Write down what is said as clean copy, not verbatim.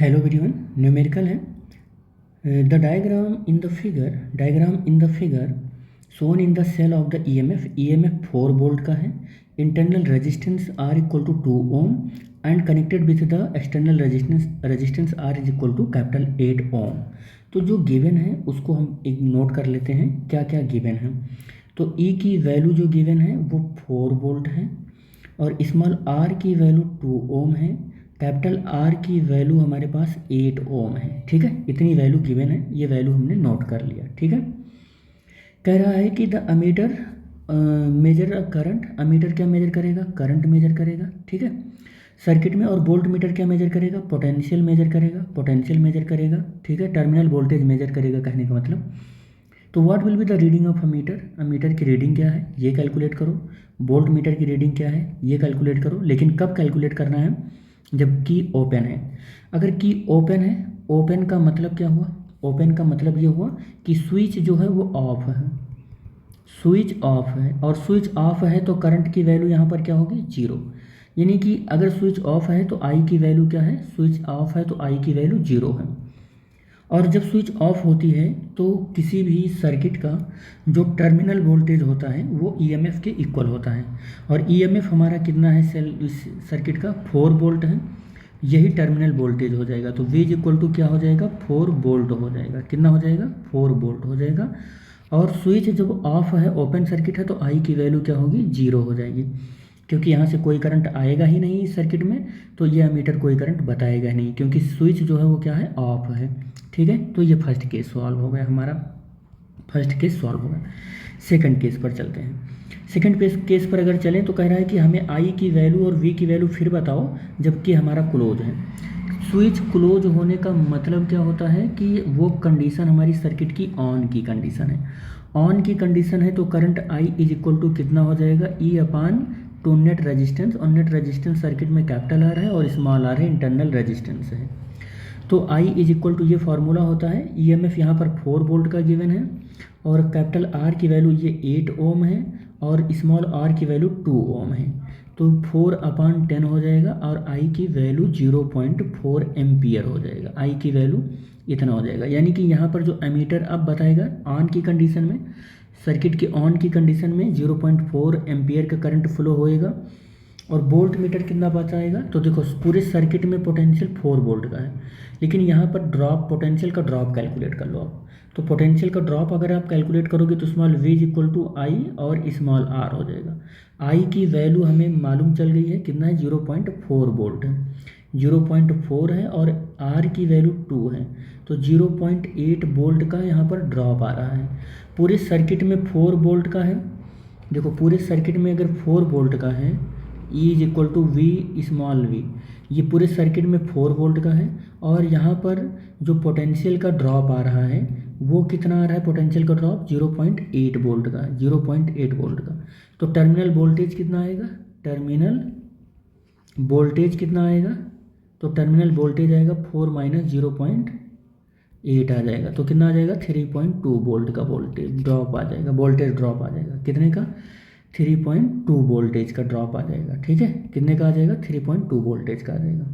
Hello everyone, numerical है। The diagram in the figure shown in the cell of the EMF 4 volt का है। Internal resistance r equal to 2 ohm and connected with the external resistance R is equal to capital 8 ohm. तो जो given है उसको हम एक note कर लेते हैं क्या क्या गिवन है। तो ई की वैल्यू जो गिवन है वो 4 वोल्ट है और स्मॉल आर की वैल्यू 2 ओम है। कैपिटल आर की वैल्यू हमारे पास 8 ओम है। ठीक है, इतनी वैल्यू गिवन है, ये वैल्यू हमने नोट कर लिया। ठीक है, कह रहा है कि the ammeter measure current. Ammeter क्या मेजर करेगा? करंट मेजर करेगा। ठीक है, सर्किट में। और वोल्ट मीटर क्या मेजर करेगा? पोटेंशियल मेजर करेगा। ठीक है, टर्मिनल वोल्टेज मेजर करेगा, कहने का मतलब। तो what will be the reading of ammeter? Ammeter की रीडिंग क्या है ये कैलकुलेट करो। वोल्ट मीटर की रीडिंग क्या है ये कैलकुलेट करो। लेकिन कब कैलकुलेट करना है? जब की ओपन है। अगर की ओपन है, ओपन का मतलब क्या हुआ? ओपन का मतलब ये हुआ कि स्विच जो है वो ऑफ है। स्विच ऑफ है और स्विच ऑफ है तो करंट की वैल्यू यहाँ पर क्या होगी? 0। यानी कि अगर स्विच ऑफ है तो आई की वैल्यू क्या है? स्विच ऑफ है तो आई की वैल्यू 0 है। और जब स्विच ऑफ होती है तो किसी भी सर्किट का जो टर्मिनल वोल्टेज होता है वो ईएमएफ के इक्वल होता है। और ईएमएफ हमारा कितना है इस सर्किट का? 4 वोल्ट है। यही टर्मिनल वोल्टेज हो जाएगा। तो V इक्वल टू क्या हो जाएगा? 4 वोल्ट हो जाएगा। कितना हो जाएगा? 4 वोल्ट हो जाएगा। और स्विच जब ऑफ है, ओपन सर्किट है, तो आई की वैल्यू क्या होगी? 0 हो जाएगी। क्योंकि यहाँ से कोई करंट आएगा ही नहीं इस सर्किट में, तो ये अमीटर कोई करंट बताएगा नहीं, क्योंकि स्विच जो है वो क्या है? ऑफ है। ठीक है, तो ये फर्स्ट केस सॉल्व हो गया हमारा। फर्स्ट केस सॉल्व हो गया। सेकंड केस पर चलते हैं। सेकंड केस पर अगर चलें तो कह रहा है कि हमें आई की वैल्यू और वी की वैल्यू फिर बताओ जबकि हमारा क्लोज है। स्विच क्लोज होने का मतलब क्या होता है कि वो कंडीशन हमारी सर्किट की ऑन की कंडीशन है। ऑन की कंडीशन है तो current I is equal to कितना हो जाएगा? E upon to net resistance. और नेट रेजिस्टेंस सर्किट में कैपिटल आर है और स्मॉल आर है, इंटरनल रेजिस्टेंस है। तो I इज इक्वल टू ये फार्मूला होता है। EMF यहाँ पर 4 वोल्ट का गिवन है और कैपिटल R की वैल्यू ये 8 ओम है और स्मॉल r की वैल्यू 2 ओम है। तो 4/10 हो जाएगा और I की वैल्यू 0.4 एम्पियर हो जाएगा। I की वैल्यू इतना हो जाएगा। यानी कि यहाँ पर जो एमीटर अब बताएगा ऑन की कंडीशन में, सर्किट के ऑन की कंडीशन में 0.4 एम्पियर का करंट फ्लो होएगा। और वोल्ट मीटर कितना बताएगा? तो देखो पूरे सर्किट में पोटेंशियल 4 वोल्ट का है, लेकिन यहाँ पर ड्रॉप, पोटेंशियल का ड्रॉप कैलकुलेट कर लो आप। तो पोटेंशियल का ड्रॉप अगर आप कैलकुलेट करोगे तो small v is equal to i और स्मॉल r हो जाएगा। I की वैल्यू हमें मालूम चल गई है, कितना है? 0.4 वोल्ट है। 0.4 है और R की वैल्यू 2 है, तो 0.8 वोल्ट का यहाँ पर ड्रॉप आ रहा है। पूरे सर्किट में 4 वोल्ट का है। देखो पूरे सर्किट में अगर 4 वोल्ट का है, E is equal to V small v, ये पूरे सर्किट में 4 वोल्ट का है। और यहाँ पर जो पोटेंशियल का ड्रॉप आ रहा है वो कितना आ रहा है? पोटेंशियल का ड्रॉप 0.8 वोल्ट का, 0.8 वोल्ट का। तो टर्मिनल वोल्टेज कितना आएगा? टर्मिनल वोल्टेज कितना आएगा? तो टर्मिनल वोल्टेज आएगा 4 माइनस 0.8 आ जाएगा। तो कितना आ जाएगा? 3.2 वोल्ट का वोल्टेज ड्रॉप आ जाएगा। वोल्टेज ड्रॉप आ जाएगा कितने का? 3.2 वोल्टेज का ड्रॉप आ जाएगा। ठीक है, कितने का आ जाएगा? 3.2 वोल्टेज का आ जाएगा।